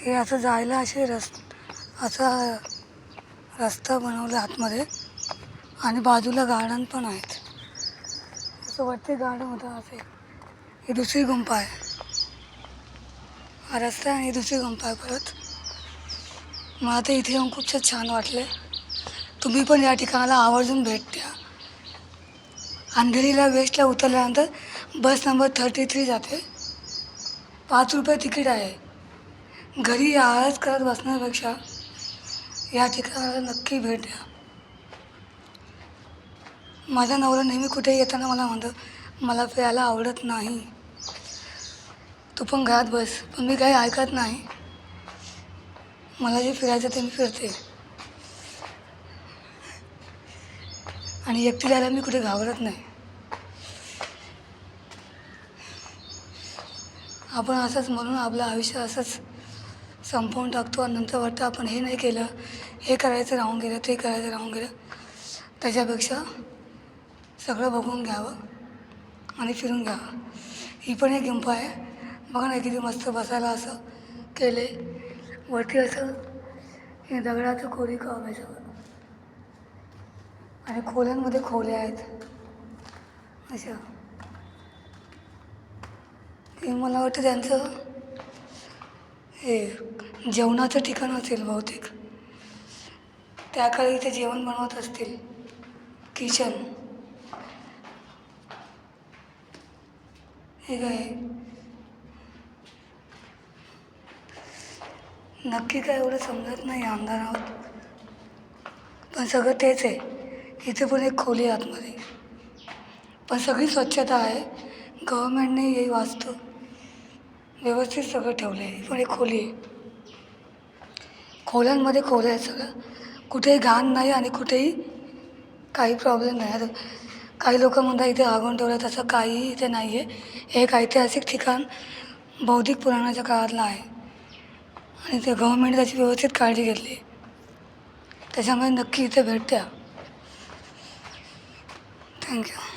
हे असं जायला असा रस्ता बनवला आतमध्ये आणि बाजूला गार्डन पण आहेत. असं वरती गार्डन होतं असे. ही दुसरी गुंफा आहे. हा रस्ता आणि ही दुसरी गुंफा आहे परत. मला तर इथे येऊन खूप छान वाटले. तुम्ही पण या ठिकाणाला आवर्जून भेट द्या. अंधेरीला वेस्टला उतरल्यानंतर बस नंबर 33 जाते. 5 रुपये तिकीट आहे. घरी आळस करत बसण्यापेक्षा या ठिकाणाला नक्की भेट द्या. माझा नवरा नेहमी कुठेही येताना मला म्हणतो, मला फिरायला आवडत नाही, तू पण घरात बस. पण मी काही ऐकत नाही. मला जे फिरायचं ते मी फिरते आणि एकटी जायला मी कुठे घाबरत नाही. आपण असंच म्हणून आपलं आयुष्य असंच संपवून टाकतो आणि नंतर वाटतं आपण हे नाही केलं, हे करायचं राहून गेलं, ते करायचं राहून गेलं. त्याच्यापेक्षा सगळं बघून घ्यावं आणि फिरून घ्यावं. ही पण एक गुंफा आहे. बघा ना किती मस्त बसायला असं केले. वरती असं हे दगडाचं कोरीवकाम आहे सगळं आणि खोल्यांमध्ये खोल्या आहेत अशा. हे मला वाटतं त्यांचं हे जेवणाचं ठिकाण असेल बहुतेक. त्या काळी ते जेवण बनवत असतील. किचन हे काय नक्की काय एवढं समजत नाही अंधारात. पण सगळं तेच आहे. इथे पण एक खोली आहे आतमध्ये. पण सगळी स्वच्छता आहे. गव्हर्मेंटने हे वास्तू व्यवस्थित सगळं ठेवलं आहे. ही पण एक खोली आहे. खोल्यांमध्ये खोल्या आहेत सगळं. कुठेही घाण नाही आणि कुठेही काही प्रॉब्लेम नाही. आता काही लोक म्हणतात इथे आगून ठेवलं, तसं काहीही इथे नाही आहे. हे एक ऐतिहासिक ठिकाण बौद्धिक पुराणाच्या काळातलं आहे आणि ते गव्हर्मेंटने त्याची व्यवस्थित काळजी घेतली. त्याच्यामुळे नक्की इथे भेट द्या. थँक्यू.